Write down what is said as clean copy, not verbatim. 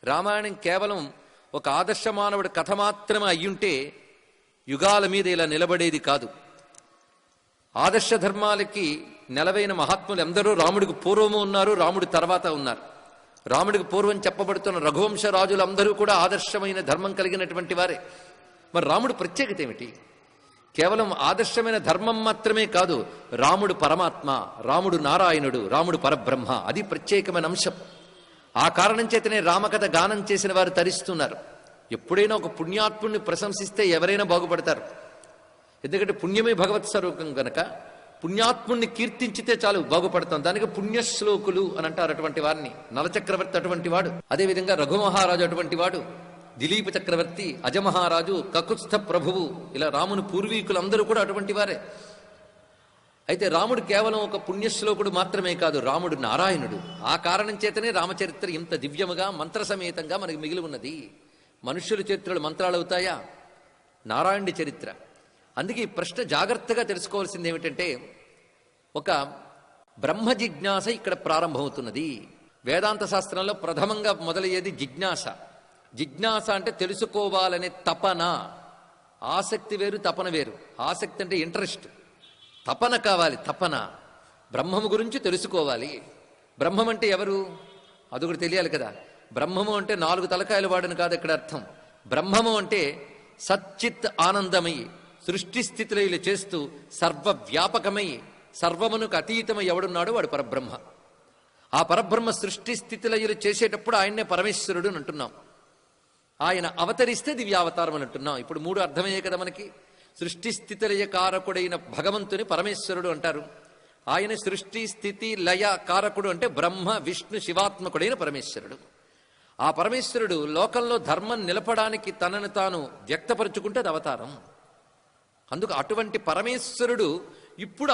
రామాయణం కేవలం ఒక ఆదర్శ మానవుడి కథ మాత్రమే అయ్యుంటే యుగాల మీద ఇలా నిలబడేది కాదు. ఆదర్శ ధర్మాలకి నెలవైన మహాత్ములు ఎందరో రాముడికి పూర్వము ఉన్నారు, రాముడి తర్వాత ఉన్నారు. రాముడికి పూర్వం చెప్పబడుతున్న రఘువంశ రాజులందరూ కూడా ఆదర్శమైన ధర్మం కలిగినటువంటి వారే. మరి రాముడు ప్రత్యేకత ఏమిటి? కేవలం ఆదర్శమైన ధర్మం మాత్రమే కాదు, రాముడు పరమాత్మ, రాముడు నారాయణుడు, రాముడు పరబ్రహ్మ. అది ప్రత్యేకమైన అంశం. ఆ కారణం చేతనే రామకథ గానం చేసిన వారు తరిస్తున్నారు. ఎప్పుడైనా ఒక పుణ్యాత్ముడిని ప్రశంసిస్తే ఎవరైనా బాగుపడతారు. ఎందుకంటే పుణ్యమే భగవత్ స్వరూపం గనక పుణ్యాత్ముణ్ణి కీర్తించితే చాలు బాగుపడతాం. దానికి పుణ్యశ్లోకులు అని అంటారు అటువంటి వారిని. నలచక్రవర్తి అటువంటి వాడు, అదేవిధంగా రఘుమహారాజు అటువంటి వాడు, దిలీప చక్రవర్తి, అజమహారాజు, కకుత్స్థ ప్రభువు, ఇలా రాముని పూర్వీకులందరూ కూడా అటువంటి వారే. అయితే రాముడు కేవలం ఒక పుణ్యశ్లోకుడు మాత్రమే కాదు, రాముడు నారాయణుడు. ఆ కారణం చేతనే రామచరిత్ర ఇంత దివ్యముగా మంత్రసమేతంగా మనకి మిగిలి ఉన్నది. మనుష్యుల చరిత్రలు మంత్రాలు అవుతాయా? నారాయణుడి చరిత్ర. అందుకే ఈ ప్రశ్న జాగ్రత్తగా తెలుసుకోవాల్సింది ఏమిటంటే, ఒక బ్రహ్మ జిజ్ఞాస ఇక్కడ ప్రారంభమవుతున్నది. వేదాంత శాస్త్రంలో ప్రథమంగా మొదలయ్యేది జిజ్ఞాస. జిజ్ఞాస అంటే తెలుసుకోవాలనే తపన. ఆసక్తి వేరు, తపన వేరు. ఆసక్తి అంటే ఇంట్రెస్ట్, తపన కావాలి. తపన బ్రహ్మము గురించి తెలుసుకోవాలి. బ్రహ్మం అంటే ఎవరు? అదొకటి తెలియాలి కదా. బ్రహ్మము అంటే 4 తలకాయలు వాడని కాదు ఇక్కడ అర్థం. బ్రహ్మము అంటే సచ్చిత్ ఆనందమై సృష్టి స్థితిలైలు చేస్తూ సర్వవ్యాపకమై సర్వమునకు అతీతమై ఎవడున్నాడో వాడు పరబ్రహ్మ. ఆ పరబ్రహ్మ సృష్టి స్థితిలయులు చేసేటప్పుడు ఆయన్నే పరమేశ్వరుడు అని అంటున్నాం. ఆయన అవతరిస్తే దివ్యావతారం అని అంటున్నాం. ఇప్పుడు 3 అర్థమయ్యే కదా మనకి. సృష్టి స్థితిలయ కారకుడైన భగవంతుని పరమేశ్వరుడు అంటారు. ఆయన సృష్టి స్థితి లయ కారకుడు అంటే బ్రహ్మ విష్ణు శివాత్మకుడైన పరమేశ్వరుడు. ఆ పరమేశ్వరుడు లోకంలో ధర్మం నిలపడానికి తనను తాను వ్యక్తపరుచుకుంటే అది అవతారం. అందుకు అటువంటి పరమేశ్వరుడు ఇప్పుడు